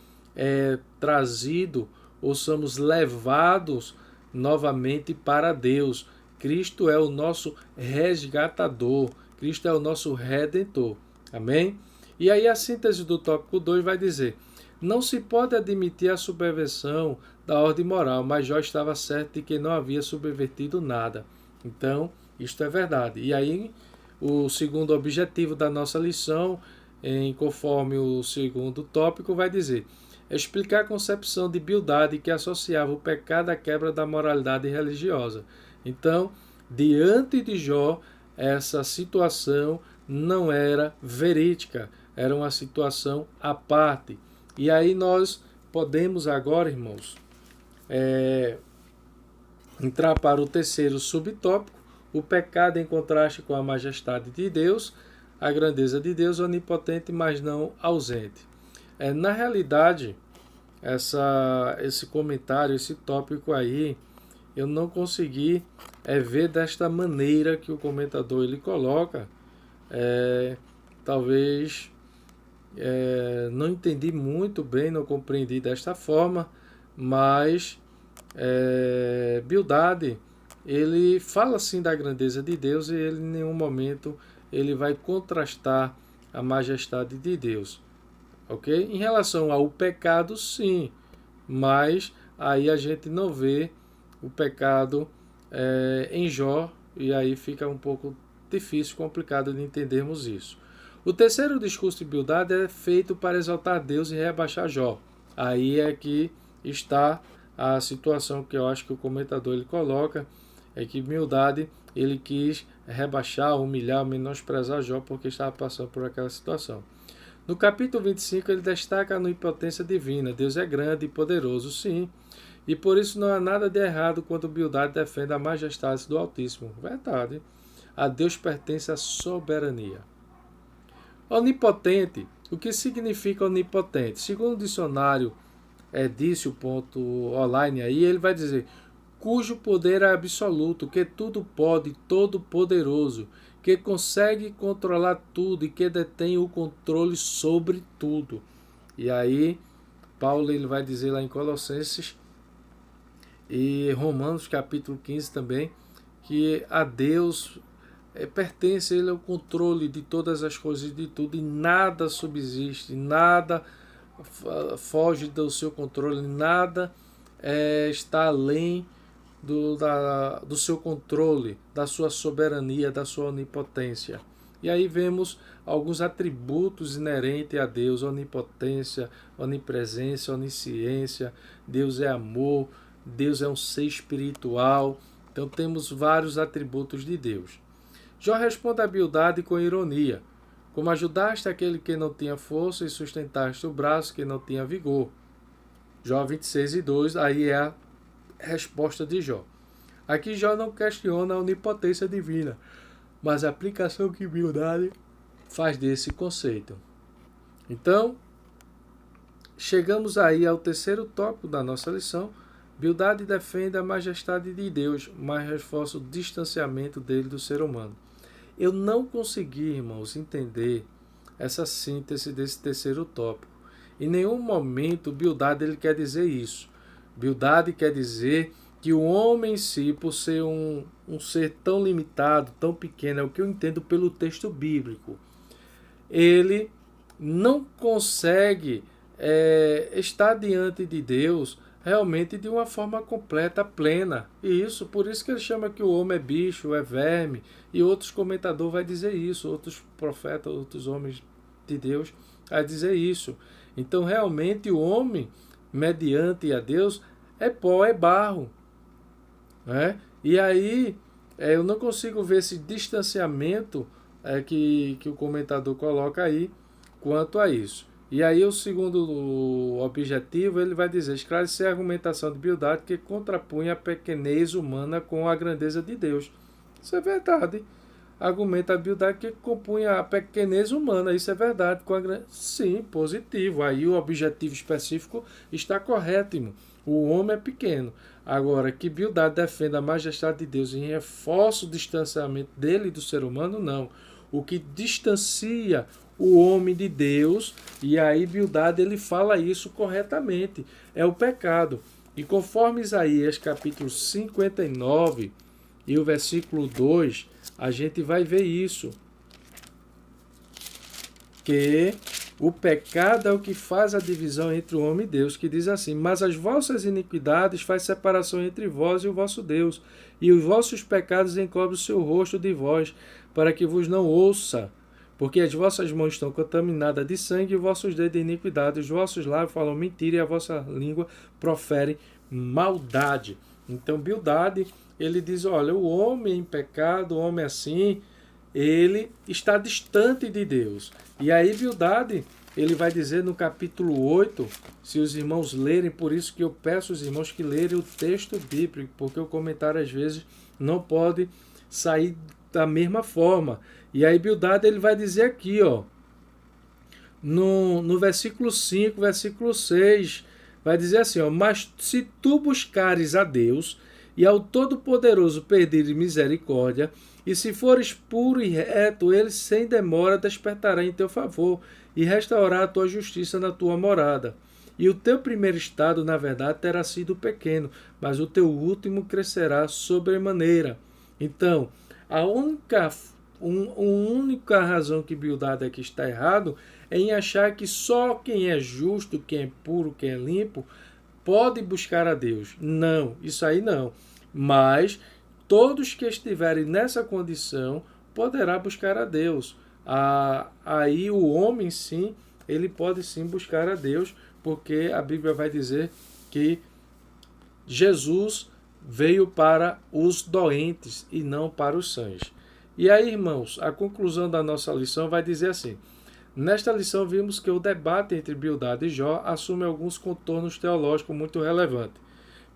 trazidos ou somos levados novamente para Deus. Cristo é o nosso resgatador, Cristo é o nosso redentor. Amém? E aí a síntese do tópico 2 vai dizer: não se pode admitir a subversão da ordem moral, mas Jó estava certo de que não havia subvertido nada. Então, isto é verdade. E aí, o segundo objetivo da nossa lição, conforme o segundo tópico, vai dizer: explicar a concepção de Bildade que associava o pecado à quebra da moralidade religiosa. Então, diante de Jó, essa situação não era verídica, era uma situação à parte. E aí nós podemos agora, irmãos, entrar para o terceiro subtópico, o pecado em contraste com a majestade de Deus, a grandeza de Deus onipotente, mas não ausente. Na realidade, esse comentário, esse tópico aí, eu não consegui ver desta maneira que o comentador ele coloca. Talvez não entendi muito bem, não compreendi desta forma, mas Bildade, ele fala sim da grandeza de Deus e ele em nenhum momento ele vai contrastar a majestade de Deus. Ok? Em relação ao pecado, sim, mas aí a gente não vê o pecado em Jó, e aí fica um pouco difícil, complicado de entendermos isso. O terceiro discurso de Bildade é feito para exaltar Deus e rebaixar Jó. Aí é que está a situação que eu acho que o comentador ele coloca, é que Bildade ele quis rebaixar, humilhar, menosprezar Jó porque estava passando por aquela situação. No capítulo 25 ele destaca a onipotência divina. Deus é grande e poderoso, sim, e por isso não há nada de errado quando Bildade defende a majestade do Altíssimo. Verdade. A Deus pertence a soberania. Onipotente. O que significa onipotente? Segundo o dicionário Edício.online, aí ele vai dizer: cujo poder é absoluto, que tudo pode, todo poderoso, que consegue controlar tudo e que detém o controle sobre tudo. E aí Paulo ele vai dizer lá em Colossenses e Romanos capítulo 15 também, que a Deus pertence ele ao controle de todas as coisas, de tudo, e nada subsiste, nada foge do seu controle, nada está além do seu controle, da sua soberania, da sua onipotência. E aí vemos alguns atributos inerentes a Deus: onipotência, onipresença, onisciência. Deus é amor, Deus é um ser espiritual. Então temos vários atributos de Deus. Jó responde a Bildade com ironia: como ajudaste aquele que não tinha força e sustentaste o braço que não tinha vigor. Jó 26:2, aí é a resposta de Jó. Aqui Jó não questiona a onipotência divina, mas a aplicação que Bildade faz desse conceito. Então, chegamos aí ao terceiro tópico da nossa lição. Bildade defende a majestade de Deus, mas reforça o distanciamento dele do ser humano. Eu não consegui, irmãos, entender essa síntese desse terceiro tópico. Em nenhum momento Bildade ele quer dizer isso. Bildade quer dizer que o homem em si, por ser um ser tão limitado, tão pequeno, é o que eu entendo pelo texto bíblico, ele não consegue estar diante de Deus realmente de uma forma completa, plena. E isso, por isso que ele chama que o homem é bicho, é verme, e outros comentadores vão dizer isso, outros profetas, outros homens de Deus vão dizer isso. Então, realmente, o homem, mediante a Deus, é pó, é barro. Né? E aí, eu não consigo ver esse distanciamento que o comentador coloca aí quanto a isso. E aí o segundo objetivo, ele vai dizer, esclarecer a argumentação de Bildade que contrapunha a pequenez humana com a grandeza de Deus. Isso é verdade. Argumenta a Bildade que compunha a pequenez humana, isso é verdade. Sim, positivo. Aí o objetivo específico está correto. O homem é pequeno. Agora, que Bildade defenda a majestade de Deus e reforça o distanciamento dele e do ser humano, não. O que distancia o homem de Deus, e aí Bildade ele fala isso corretamente, é o pecado. E conforme Isaías capítulo 59 e o versículo 2, a gente vai ver isso, que o pecado é o que faz a divisão entre o homem e Deus, que diz assim, mas as vossas iniquidades faz separação entre vós e o vosso Deus, e os vossos pecados encobrem o seu rosto de vós, para que vos não ouça, porque as vossas mãos estão contaminadas de sangue, e os vossos dedos de iniquidade, os vossos lábios falam mentira, e a vossa língua profere maldade. Então, Bildade, ele diz, olha, o homem em pecado, o homem assim, ele está distante de Deus. E aí, Bildade, ele vai dizer no capítulo 8, se os irmãos lerem, por isso que eu peço aos irmãos que lerem o texto bíblico, porque o comentário às vezes não pode sair da mesma forma. E aí Bildade ele vai dizer aqui, ó, no versículo 5, versículo 6, vai dizer assim, ó, mas se tu buscares a Deus e ao Todo-Poderoso pedir misericórdia, e se fores puro e reto, ele sem demora despertará em teu favor e restaurará a tua justiça na tua morada. E o teu primeiro estado, na verdade, terá sido pequeno, mas o teu último crescerá sobremaneira. Então, a única razão que Bildade aqui está errado é em achar que só quem é justo, quem é puro, quem é limpo, pode buscar a Deus. Não, isso aí não. Mas todos que estiverem nessa condição poderá buscar a Deus. Aí o homem sim, ele pode sim buscar a Deus, porque a Bíblia vai dizer que Jesus veio para os doentes e não para os sãos. E aí, irmãos, a conclusão da nossa lição vai dizer assim, nesta lição vimos que o debate entre Bildade e Jó assume alguns contornos teológicos muito relevantes.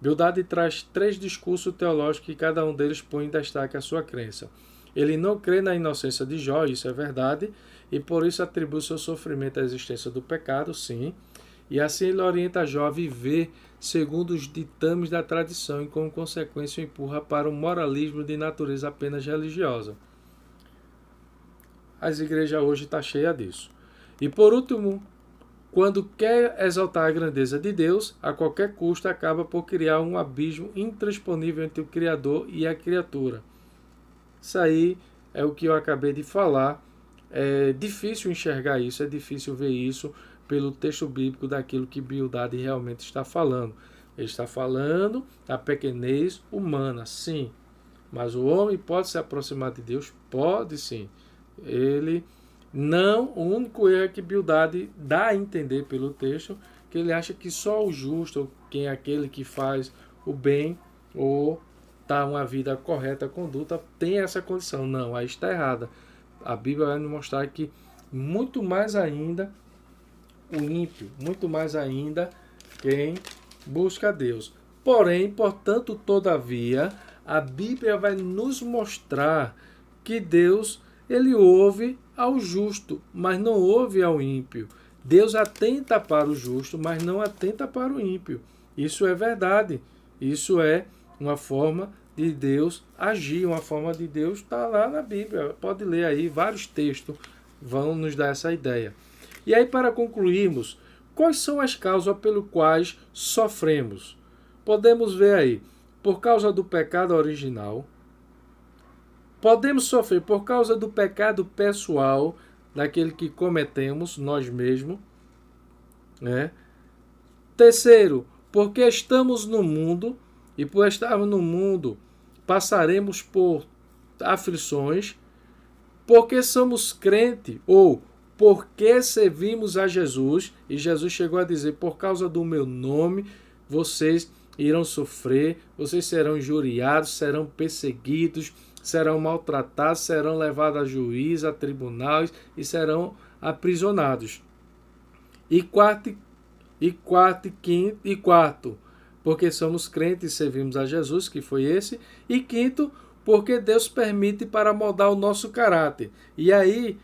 Bildade traz 3 discursos teológicos e cada um deles põe em destaque a sua crença. Ele não crê na inocência de Jó, isso é verdade, e por isso atribui seu sofrimento à existência do pecado, sim, e assim ele orienta Jó a viver segundo os ditames da tradição e, como consequência, o empurra para um moralismo de natureza apenas religiosa. As igrejas hoje estão cheias disso. E por último, quando quer exaltar a grandeza de Deus, a qualquer custo acaba por criar um abismo intransponível entre o Criador e a criatura. Isso aí é o que eu acabei de falar. É difícil enxergar isso, é difícil ver isso pelo texto bíblico daquilo que Bildade realmente está falando. Ele está falando da pequenez humana, sim. Mas o homem pode se aproximar de Deus? Pode sim. Ele não, o único erro é que Bildade dá a entender pelo texto que ele acha que só o justo, quem é aquele que faz o bem ou está uma vida correta, conduta, tem essa condição. Não, aí está errada. A Bíblia vai nos mostrar que muito mais ainda o ímpio, muito mais ainda quem busca a Deus. Porém, portanto, todavia, a Bíblia vai nos mostrar que Deus, ele ouve ao justo, mas não ouve ao ímpio. Deus atenta para o justo, mas não atenta para o ímpio. Isso é verdade. Isso é uma forma de Deus agir, uma forma de Deus estar lá na Bíblia. Pode ler aí, vários textos vão nos dar essa ideia. E aí, para concluirmos, quais são as causas pelas quais sofremos? Podemos ver aí, por causa do pecado original. Podemos sofrer por causa do pecado pessoal, daquele que cometemos nós mesmos, né? Terceiro, porque estamos no mundo, e por estarmos no mundo, passaremos por aflições, porque somos crente, ou porque servimos a Jesus, e Jesus chegou a dizer, por causa do meu nome, vocês irão sofrer, vocês serão injuriados, serão perseguidos, serão maltratados, serão levados a juiz, a tribunais e serão aprisionados. E quarto, porque somos crentes e servimos a Jesus, que foi esse. E quinto, porque Deus permite para moldar o nosso caráter. E aí,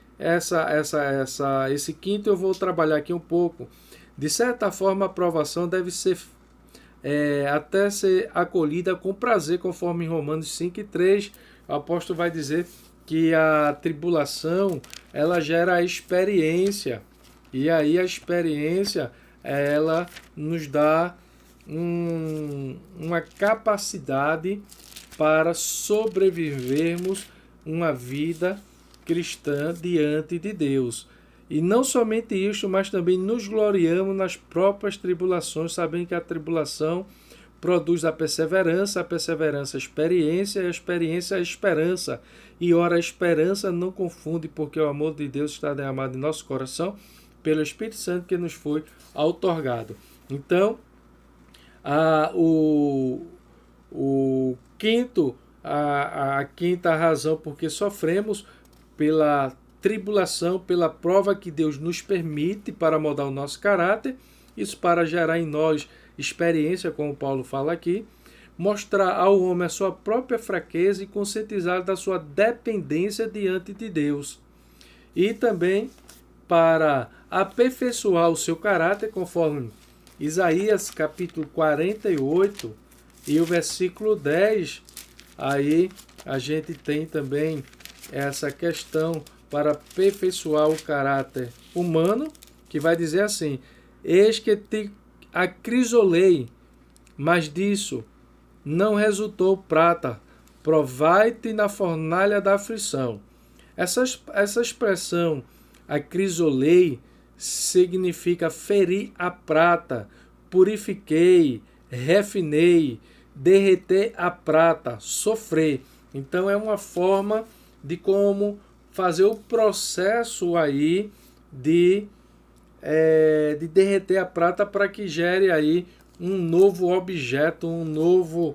esse quinto eu vou trabalhar aqui um pouco. De certa forma, a aprovação deve ser até ser acolhida com prazer, conforme em Romanos 5:3, o apóstolo vai dizer que a tribulação ela gera a experiência. E aí a experiência ela nos dá uma capacidade para sobrevivermos uma vida cristã diante de Deus. E não somente isso, mas também nos gloriamos nas próprias tribulações, sabendo que a tribulação produz a perseverança a experiência, e a experiência a esperança. E ora, a esperança não confunde, porque o amor de Deus está derramado em nosso coração pelo Espírito Santo que nos foi outorgado. Então, a quinta razão porque sofremos pela tribulação, pela prova que Deus nos permite para moldar o nosso caráter, isso para gerar em nós experiência, como Paulo fala aqui, mostrar ao homem a sua própria fraqueza e conscientizar da sua dependência diante de Deus. E também para aperfeiçoar o seu caráter, conforme Isaías capítulo 48 e o versículo 10, aí a gente tem também essa questão para aperfeiçoar o caráter humano, que vai dizer assim: eis que te acrisolei, mas disso não resultou prata, provai-te na fornalha da aflição. Essa expressão acrisolei significa ferir a prata, purifiquei, refinei, derreter a prata, sofrer. Então é uma forma de como fazer o processo aí de derreter a prata para que gere aí um novo objeto, um novo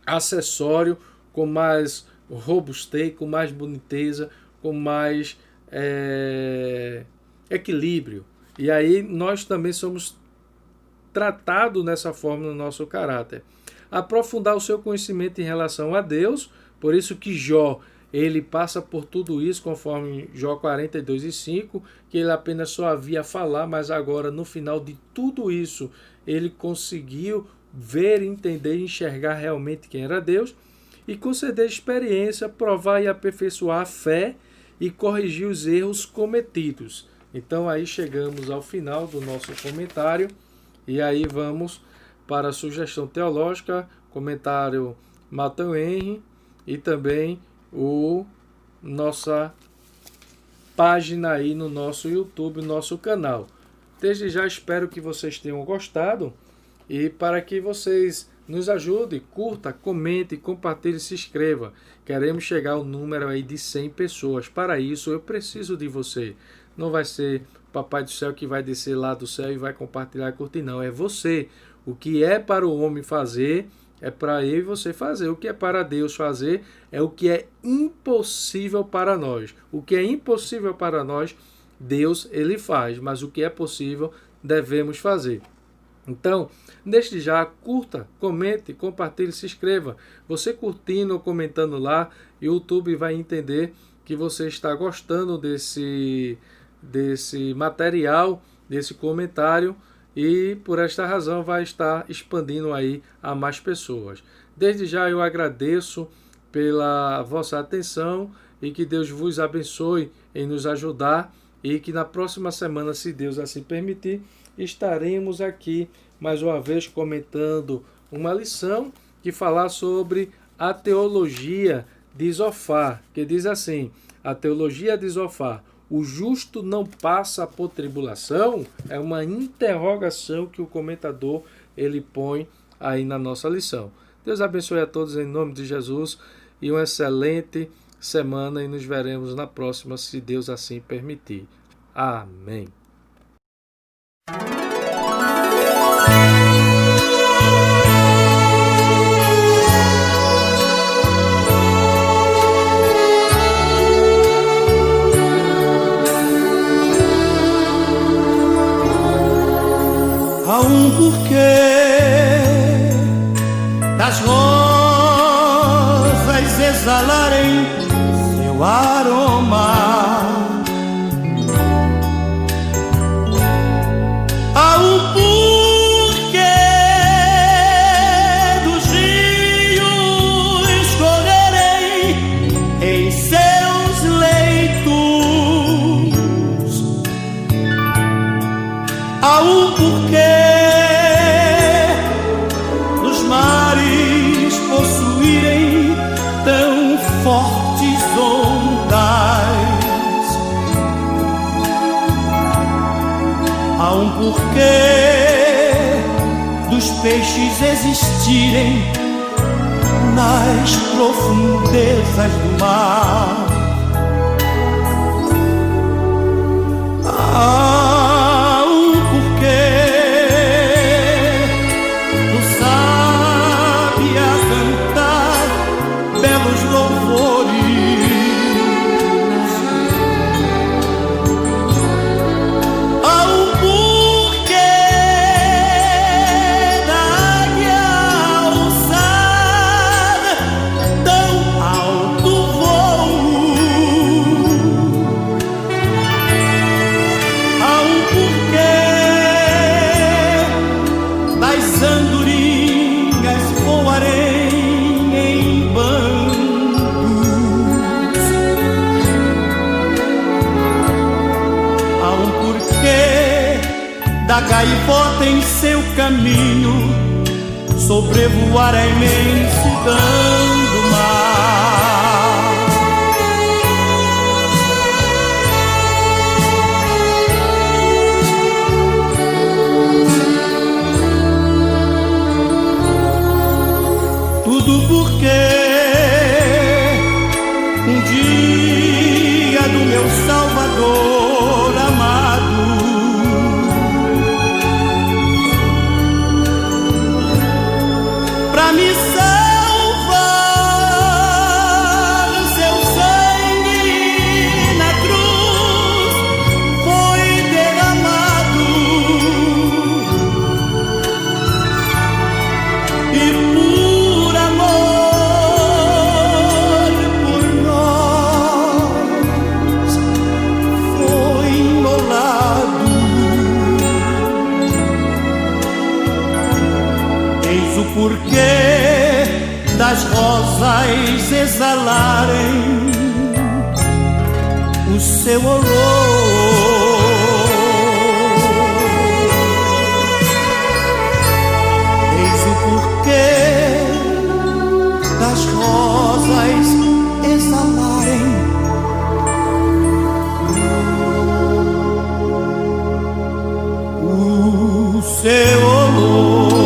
acessório com mais robustez, com mais boniteza, com mais equilíbrio. E aí nós também somos tratados dessa forma no nosso caráter. Aprofundar o seu conhecimento em relação a Deus, por isso que Jó ele passa por tudo isso, conforme Jó 42:5, que ele apenas só havia falar, mas agora no final de tudo isso ele conseguiu ver, entender e enxergar realmente quem era Deus, e conceder experiência, provar e aperfeiçoar a fé e corrigir os erros cometidos. Então aí chegamos ao final do nosso comentário, e aí vamos para a sugestão teológica, comentário Matthew Henry, e também nossa página aí no nosso YouTube, nosso canal. Desde já espero que vocês tenham gostado, e para que vocês nos ajudem, curta, comente, compartilhe, se inscreva. Queremos chegar ao número aí de 100 pessoas. Para isso eu preciso de você. Não vai ser Papai do Céu que vai descer lá do céu e vai compartilhar e curtir, não. É você. O que é para o homem fazer, é para eu e você fazer. O que é para Deus fazer, é o que é impossível para nós. O que é impossível para nós, Deus ele faz. Mas o que é possível, devemos fazer. Então, desde já, curta, comente, compartilhe, se inscreva. Você curtindo ou comentando lá, o YouTube vai entender que você está gostando desse material, desse comentário e por esta razão vai estar expandindo aí a mais pessoas. Desde já eu agradeço pela vossa atenção e que Deus vos abençoe em nos ajudar e que na próxima semana, se Deus assim permitir, estaremos aqui mais uma vez comentando uma lição que falar sobre a teologia de Zofar, que diz assim: a teologia de Zofar, o justo não passa por tribulação, é uma interrogação que o comentador ele põe aí na nossa lição. Deus abençoe a todos em nome de Jesus e uma excelente semana e nos veremos na próxima, se Deus assim permitir. Amém. Há um porquê das rosas exalarem seu aroma. Há um porquê dos rios correrem em seus leitos. Há um porquê dos mares possuírem tão fortes ondas. Há um porquê dos peixes existirem nas profundezas do mar. Há um porquê do sábio a cantar belos louvores. Há um porquê da águia alçar tão alto voo. Há um porquê das andorinhas voarem em bandos. Há um porquê da gaivota em seu caminho sobrevoar a imensidão do mar. Tudo porque um dia do meu Salvador amado pra me salvar, seu sangue na cruz foi derramado. E por amor por nós foi imolado. Eis o porquê das rosas exalarem o seu olor. Eis o porquê das rosas exalarem o seu olor.